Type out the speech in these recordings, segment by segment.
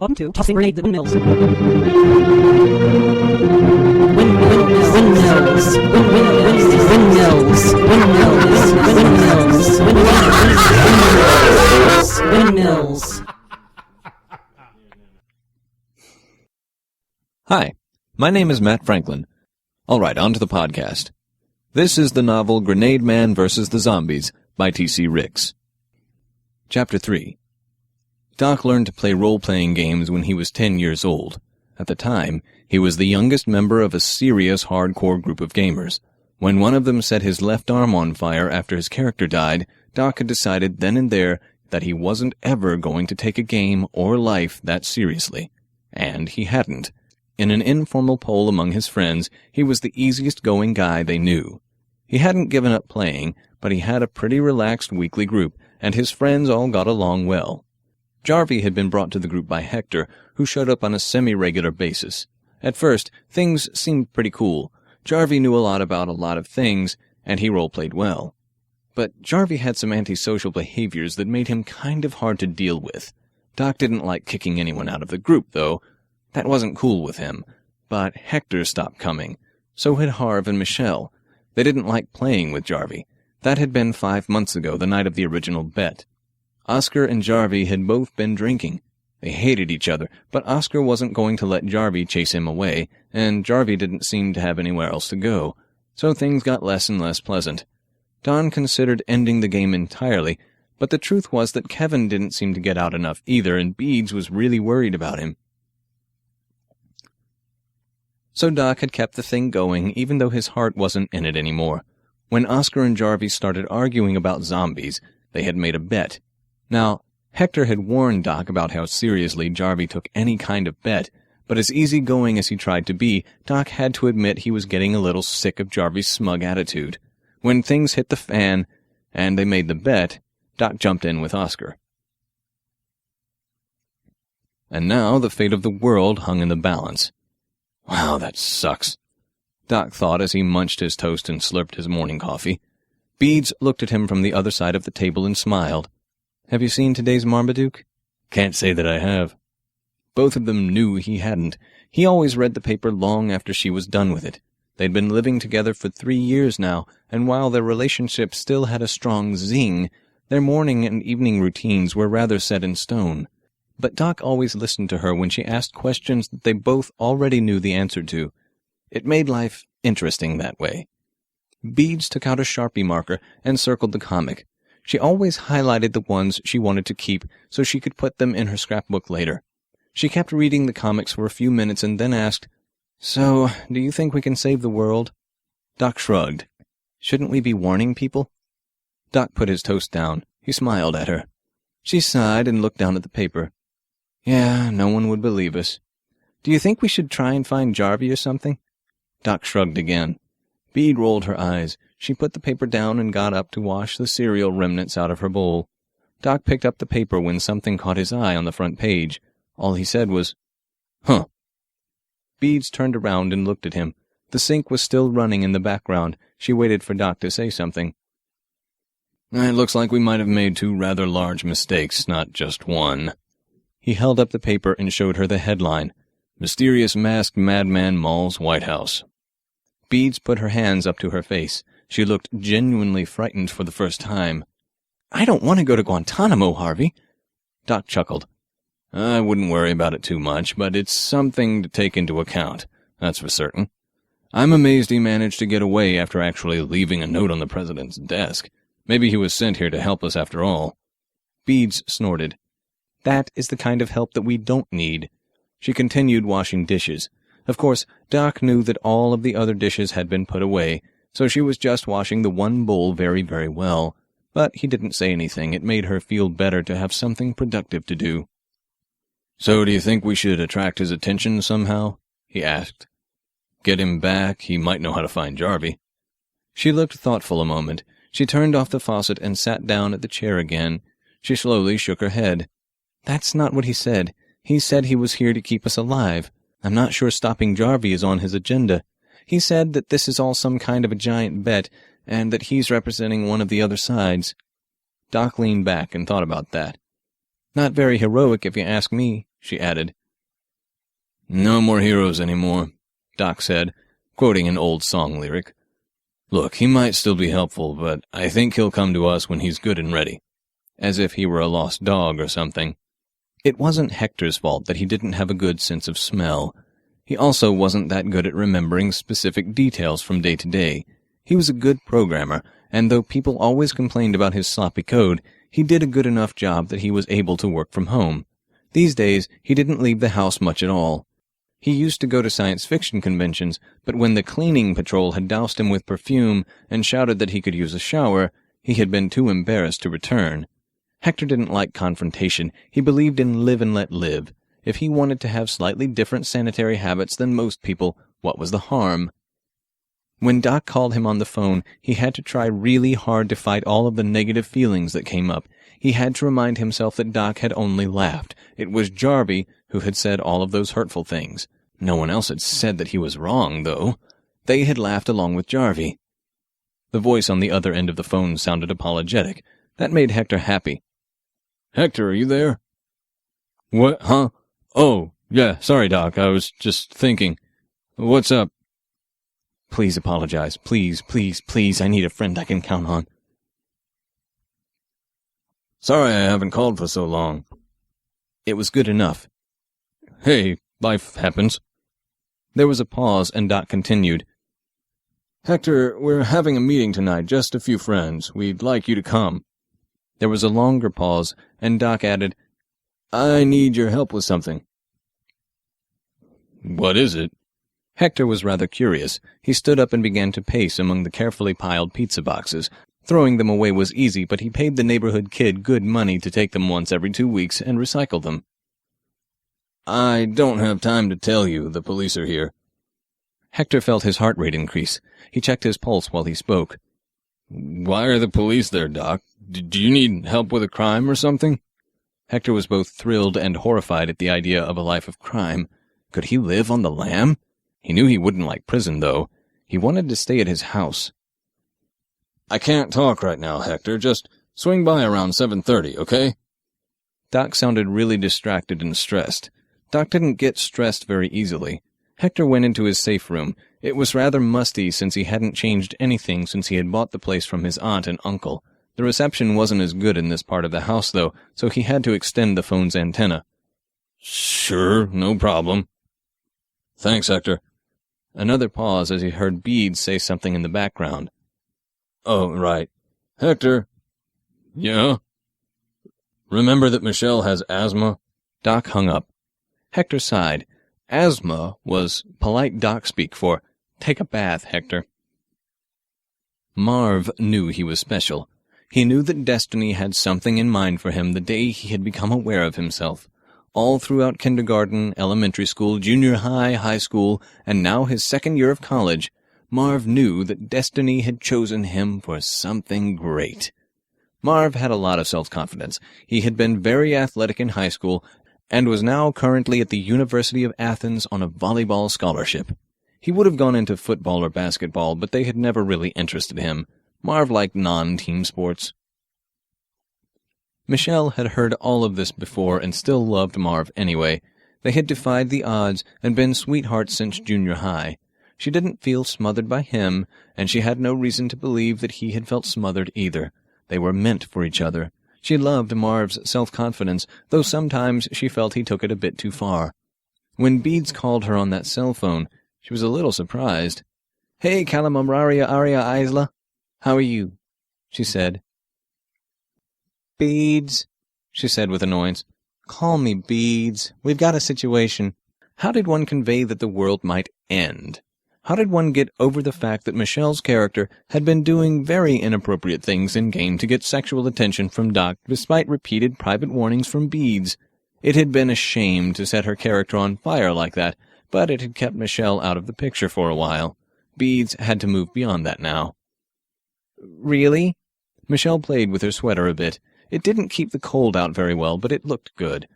Welcome to Tossing Grenade the Windmills. Windmills. Hi, my name is Matt Franklin. All right, on to the podcast. This is the novel Grenademan vs. the Zombies by T.C. Ricks. Chapter 3. Doc learned to play role-playing games when he was 10 years old. At the time, he was the youngest member of a serious hardcore group of gamers. When one of them set his left arm on fire after his character died, Doc had decided then and there that he wasn't ever going to take a game or life that seriously. And he hadn't. In an informal poll among his friends, he was the easiest-going guy they knew. He hadn't given up playing, but he had a pretty relaxed weekly group, and his friends all got along well. Jarvie had been brought to the group by Hector, who showed up on a semi-regular basis. At first, things seemed pretty cool. Jarvie knew a lot about a lot of things, and he role-played well. But Jarvie had some antisocial behaviors that made him kind of hard to deal with. Doc didn't like kicking anyone out of the group, though. That wasn't cool with him. But Hector stopped coming. So had Harv and Michelle. They didn't like playing with Jarvie. That had been 5 months ago, the night of the original bet. Oscar and Jarvie had both been drinking. They hated each other, but Oscar wasn't going to let Jarvie chase him away, and Jarvie didn't seem to have anywhere else to go, so things got less and less pleasant. Don considered ending the game entirely, but the truth was that Kevin didn't seem to get out enough either, and Beads was really worried about him. So Doc had kept the thing going, even though his heart wasn't in it anymore. When Oscar and Jarvie started arguing about zombies, they had made a bet. Now, Hector had warned Doc about how seriously Jarvie took any kind of bet, but as easygoing as he tried to be, Doc had to admit he was getting a little sick of Jarvie's smug attitude. When things hit the fan, and they made the bet, Doc jumped in with Oscar. And now the fate of the world hung in the balance. Wow, that sucks, Doc thought as he munched his toast and slurped his morning coffee. Beads looked at him from the other side of the table and smiled. Have you seen today's Marmaduke? Can't say that I have. Both of them knew he hadn't. He always read the paper long after she was done with it. They'd been living together for 3 years now, and while their relationship still had a strong zing, their morning and evening routines were rather set in stone. But Doc always listened to her when she asked questions that they both already knew the answer to. It made life interesting that way. Beads took out a Sharpie marker and circled the comic. She always highlighted the ones she wanted to keep so she could put them in her scrapbook later. She kept reading the comics for a few minutes and then asked, "So, do you think we can save the world?" Doc shrugged. "Shouldn't we be warning people?" Doc put his toast down. He smiled at her. She sighed and looked down at the paper. "Yeah, no one would believe us. Do you think we should try and find Jarvie or something?" Doc shrugged again. Bede rolled her eyes. She put the paper down and got up to wash the cereal remnants out of her bowl. Doc picked up the paper when something caught his eye on the front page. All he said was, "Huh." Beads turned around and looked at him. The sink was still running in the background. She waited for Doc to say something. "It looks like we might have made 2 rather large mistakes, not just one." He held up the paper and showed her the headline, "Mysterious Masked Madman Mauls White House." Beads put her hands up to her face. She looked genuinely frightened for the first time. "I don't want to go to Guantanamo, Harvey." Doc chuckled. "I wouldn't worry about it too much, but it's something to take into account, that's for certain. I'm amazed he managed to get away after actually leaving a note on the president's desk. Maybe he was sent here to help us after all." Beads snorted. "That is the kind of help that we don't need." She continued washing dishes. Of course, Doc knew that all of the other dishes had been put away, so she was just washing the one bowl very, very well. But he didn't say anything. It made her feel better to have something productive to do. "So do you think we should attract his attention somehow?" he asked. "Get him back. He might know how to find Jarvie." She looked thoughtful a moment. She turned off the faucet and sat down at the chair again. She slowly shook her head. "That's not what he said. He said he was here to keep us alive. I'm not sure stopping Jarvie is on his agenda. He said that this is all some kind of a giant bet, and that he's representing one of the other sides." Doc leaned back and thought about that. "Not very heroic, if you ask me." she added. "No more heroes anymore," Doc said, quoting an old song lyric. "Look, he might still be helpful, but I think he'll come to us when he's good and ready." As if he were a lost dog or something. It wasn't Hector's fault that he didn't have a good sense of smell. He also wasn't that good at remembering specific details from day to day. He was a good programmer, and though people always complained about his sloppy code, he did a good enough job that he was able to work from home. These days, he didn't leave the house much at all. He used to go to science fiction conventions, but when the cleaning patrol had doused him with perfume and shouted that he could use a shower, he had been too embarrassed to return. Hector didn't like confrontation. He believed in live and let live. If he wanted to have slightly different sanitary habits than most people, what was the harm? When Doc called him on the phone, he had to try really hard to fight all of the negative feelings that came up. He had to remind himself that Doc had only laughed. It was Jarvie who had said all of those hurtful things. No one else had said that he was wrong, though. They had laughed along with Jarvie. The voice on the other end of the phone sounded apologetic. That made Hector happy. "Hector, are you there?" "What, huh? Oh, yeah, sorry, Doc, I was just thinking. What's up?" "Please apologize. Please, please, please, I need a friend I can count on." "Sorry I haven't called for so long." It was good enough. "Hey, life happens." There was a pause, and Doc continued. "Hector, we're having a meeting tonight, just a few friends. We'd like you to come." There was a longer pause, and Doc added, "I need your help with something." "What is it?" Hector was rather curious. He stood up and began to pace among the carefully piled pizza boxes. Throwing them away was easy, but he paid the neighborhood kid good money to take them once every 2 weeks and recycle them. "I don't have time to tell you. The police are here." Hector felt his heart rate increase. He checked his pulse while he spoke. "Why are the police there, Doc? Do you need help with a crime or something?" Hector was both thrilled and horrified at the idea of a life of crime. Could he live on the lam? He knew he wouldn't like prison, though. He wanted to stay at his house. "I can't talk right now, Hector. Just swing by around 7:30, okay?" Doc sounded really distracted and stressed. Doc didn't get stressed very easily. Hector went into his safe room. It was rather musty since he hadn't changed anything since he had bought the place from his aunt and uncle. The reception wasn't as good in this part of the house, though, so he had to extend the phone's antenna. "Sure, no problem." "Thanks, Hector." Another pause as he heard Beads say something in the background. "Oh, right. Hector." "Yeah?" "Remember that Michelle has asthma?" Doc hung up. Hector sighed. Asthma was polite Doc speak for, "Take a bath, Hector." Marv knew he was special. He knew that destiny had something in mind for him the day he had become aware of himself. All throughout kindergarten, elementary school, junior high, high school, and now his second year of college, Marv knew that destiny had chosen him for something great. Marv had a lot of self-confidence. He had been very athletic in high school and was now currently at the University of Athens on a volleyball scholarship. He would have gone into football or basketball, but they had never really interested him. Marv liked non-team sports. Michelle had heard all of this before and still loved Marv anyway. They had defied the odds and been sweethearts since junior high. She didn't feel smothered by him, and she had no reason to believe that he had felt smothered either. They were meant for each other. She loved Marv's self-confidence, though sometimes she felt he took it a bit too far. When Beads called her on that cell phone, she was a little surprised. "Hey, Calamamraria Aria Isla. How are you?" she said. "Beads," she said with annoyance. "Call me Beads. We've got a situation." How did one convey that the world might end? How did one get over the fact that Michelle's character had been doing very inappropriate things in-game to get sexual attention from Doc despite repeated private warnings from Beads? It had been a shame to set her character on fire like that, but it had kept Michelle out of the picture for a while. Beads had to move beyond that now. "Really?" Michelle played with her sweater a bit. It didn't keep the cold out very well, but it looked good.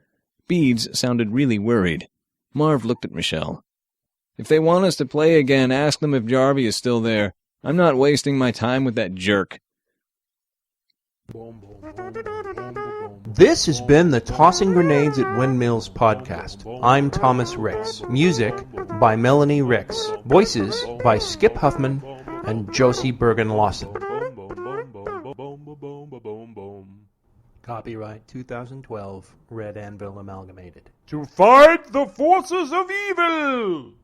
Beads sounded really worried. Marv looked at Michelle. "If they want us to play again, ask them if Jarvie is still there. I'm not wasting my time with that jerk." This has been the Tossing Grenades at Windmills podcast. I'm Thomas Ricks. Music by Melanie Ricks. Voices by Skip Huffman and Josie Bergen-Lawson. Copyright 2012, Red Anvil Amalgamated. To fight the forces of evil!